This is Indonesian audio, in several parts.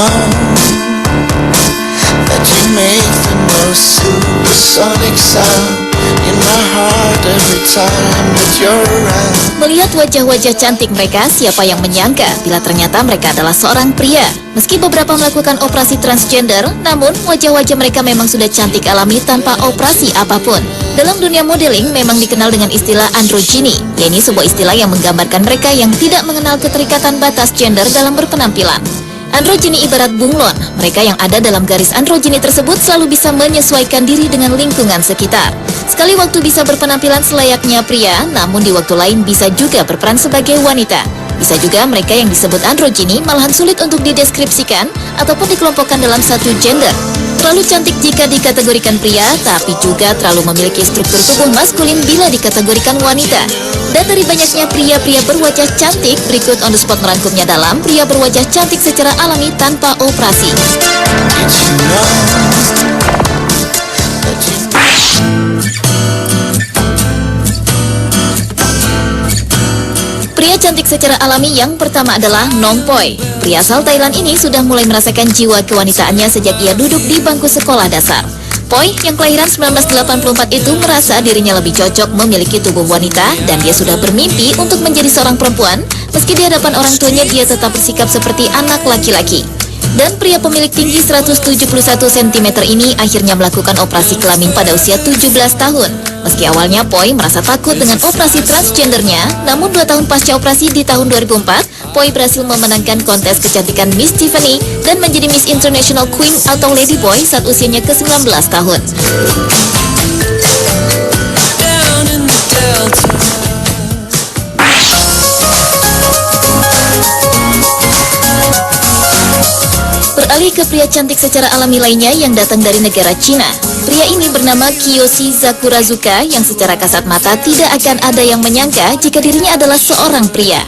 know that you make the most supersonic sound in my heart every time that you're around. Melihat wajah-wajah cantik mereka, siapa yang menyangka bila ternyata mereka adalah seorang pria. Meski beberapa melakukan operasi transgender, namun wajah-wajah mereka memang sudah cantik alami tanpa operasi apapun. Dalam dunia modeling memang dikenal dengan istilah androgyny, yaitu sebuah istilah yang menggambarkan mereka yang tidak mengenal keterikatan batas gender dalam berpenampilan. Androgyny ibarat bunglon, mereka yang ada dalam garis androgyny tersebut selalu bisa menyesuaikan diri dengan lingkungan sekitar. Sekali waktu bisa berpenampilan selayaknya pria, namun di waktu lain bisa juga berperan sebagai wanita. Bisa juga mereka yang disebut androgyny malahan sulit untuk dideskripsikan ataupun dikelompokkan dalam satu gender. Terlalu cantik jika dikategorikan pria, tapi juga terlalu memiliki struktur tubuh maskulin bila dikategorikan wanita. Dan dari banyaknya pria-pria berwajah cantik, berikut on the spot merangkumnya dalam pria berwajah cantik secara alami tanpa operasi. Pria cantik secara alami yang pertama adalah Nong Poi. Pria asal Thailand ini sudah mulai merasakan jiwa kewanitaannya sejak ia duduk di bangku sekolah dasar. Poi yang kelahiran 1984 itu merasa dirinya lebih cocok memiliki tubuh wanita dan dia sudah bermimpi untuk menjadi seorang perempuan. Meski di hadapan orang tuanya dia tetap bersikap seperti anak laki-laki. Dan pria pemilik tinggi 171 cm ini akhirnya melakukan operasi kelamin pada usia 17 tahun. Meski awalnya Poi merasa takut dengan operasi transgendernya, namun 2 tahun pasca operasi di tahun 2004, Poi berhasil memenangkan kontes kecantikan Miss Tiffany dan menjadi Miss International Queen atau Lady Boy saat usianya ke-19 tahun. Beralih ke pria cantik secara alami lainnya yang datang dari negara Cina. Pria ini bernama Kiyoshi Sakurazuka yang secara kasat mata tidak akan ada yang menyangka jika dirinya adalah seorang pria.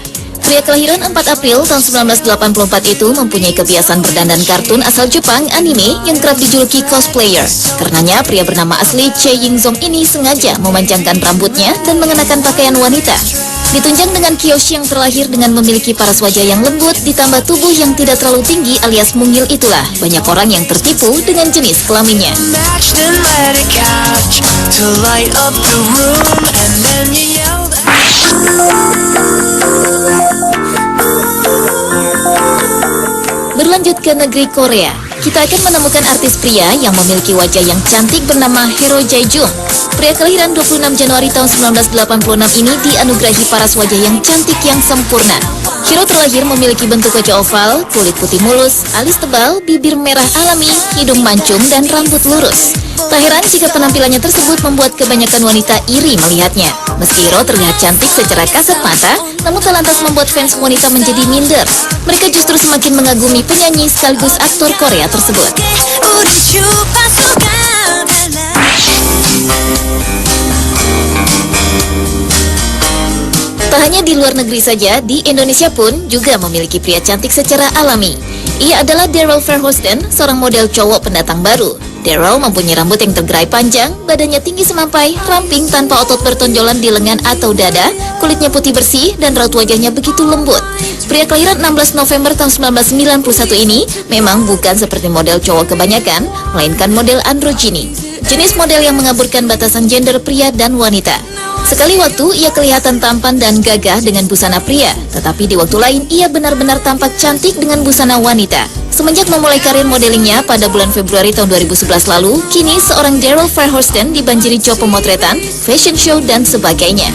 Pria kelahiran 4 April tahun 1984 itu mempunyai kebiasaan berdandan kartun asal Jepang anime yang kerap dijuluki cosplayer. Karenanya pria bernama asli Choi Ying-zong ini sengaja memanjangkan rambutnya dan mengenakan pakaian wanita. Ditunjang dengan Kiyoshi yang terlahir dengan memiliki paras wajah yang lembut ditambah tubuh yang tidak terlalu tinggi alias mungil itulah banyak orang yang tertipu dengan jenis kelaminnya. Berlanjut ke negeri Korea, kita akan menemukan artis pria yang memiliki wajah yang cantik bernama Hero Jae-jung. Pria kelahiran 26 Januari tahun 1986 ini dianugerahi paras wajah yang cantik yang sempurna. Hero terlahir memiliki bentuk wajah oval, kulit putih mulus, alis tebal, bibir merah alami, hidung mancung, dan rambut lurus. Tak heran jika penampilannya tersebut membuat kebanyakan wanita iri melihatnya. Meski Hero terlihat cantik secara kasat mata, namun tak lantas membuat fans wanita menjadi minder. Mereka justru semakin mengagumi penyanyi sekaligus aktor Korea tersebut. Tak hanya di luar negeri saja, di Indonesia pun juga memiliki pria cantik secara alami. Ia adalah Daryl Verhoesten, seorang model cowok pendatang baru. Daryl mempunyai rambut yang tergerai panjang, badannya tinggi semampai, ramping tanpa otot bertonjolan di lengan atau dada, kulitnya putih bersih, dan raut wajahnya begitu lembut. Pria kelahiran 16 November tahun 1991 ini memang bukan seperti model cowok kebanyakan, melainkan model androgyny. Jenis model yang mengaburkan batasan gender pria dan wanita. Sekali waktu ia kelihatan tampan dan gagah dengan busana pria, tetapi di waktu lain ia benar-benar tampak cantik dengan busana wanita. Semenjak memulai karir modelingnya pada bulan Februari tahun 2011 lalu, kini seorang Daryl Verhoesten dibanjiri job pemotretan, fashion show, dan sebagainya.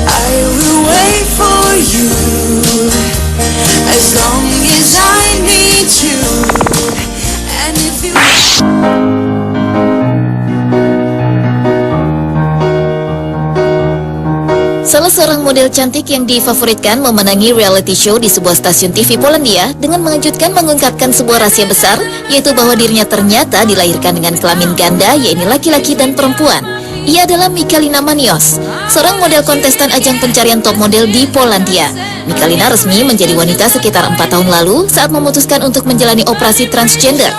I will wait for you as long as I need you. And if you Salah seorang model cantik yang difavoritkan memenangi reality show di sebuah stasiun TV Polandia dengan mengejutkan mengungkapkan sebuah rahasia besar, yaitu bahwa dirinya ternyata dilahirkan dengan kelamin ganda, yaitu laki-laki dan perempuan. Ia adalah Michalina Manios, seorang model kontestan ajang pencarian top model di Polandia. Michalina resmi menjadi wanita sekitar 4 tahun lalu saat memutuskan untuk menjalani operasi transgender.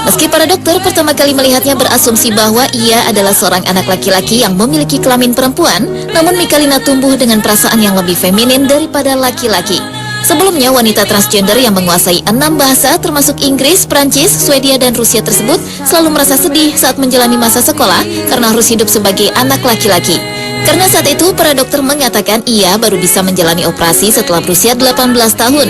Meski para dokter pertama kali melihatnya berasumsi bahwa ia adalah seorang anak laki-laki yang memiliki kelamin perempuan, namun Michalina tumbuh dengan perasaan yang lebih feminin daripada laki-laki. Sebelumnya, wanita transgender yang menguasai 6 bahasa termasuk Inggris, Prancis, Swedia, dan Rusia tersebut selalu merasa sedih saat menjalani masa sekolah karena harus hidup sebagai anak laki-laki. Karena saat itu, para dokter mengatakan ia baru bisa menjalani operasi setelah berusia 18 tahun.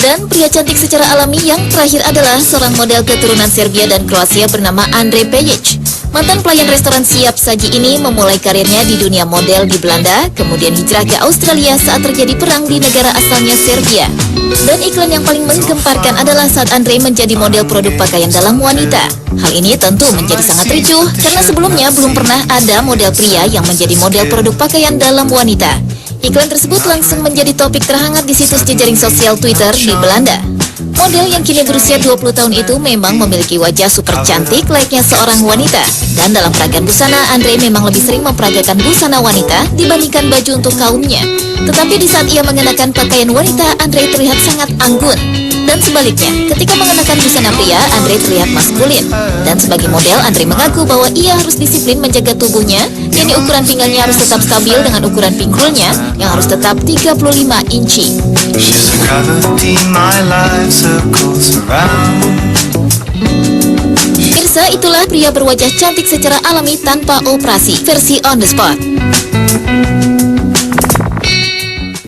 Dan pria cantik secara alami yang terakhir adalah seorang model keturunan Serbia dan Kroasia bernama Andre Pejic. Mantan pelayan restoran siap saji ini memulai karirnya di dunia model di Belanda, kemudian hijrah ke Australia saat terjadi perang di negara asalnya Serbia. Dan iklan yang paling menggemparkan adalah saat Andre menjadi model produk pakaian dalam wanita. Hal ini tentu menjadi sangat ricuh, karena sebelumnya belum pernah ada model pria yang menjadi model produk pakaian dalam wanita. Iklan tersebut langsung menjadi topik terhangat di situs jejaring sosial Twitter di Belanda. Model yang kini berusia 20 tahun itu memang memiliki wajah super cantik layaknya seorang wanita. Dan dalam peragaan busana, Andre memang lebih sering memperagakan busana wanita dibandingkan baju untuk kaumnya. Tetapi di saat ia mengenakan pakaian wanita, Andre terlihat sangat anggun. Dan sebaliknya, ketika mengenakan busana pria, Andre terlihat maskulin. Dan sebagai model, Andre mengaku bahwa ia harus disiplin menjaga tubuhnya, yakni ukuran pinggangnya harus tetap stabil dengan ukuran pinggulnya yang harus tetap 35 inci. Mirsa, itulah pria berwajah cantik secara alami tanpa operasi, versi On The Spot.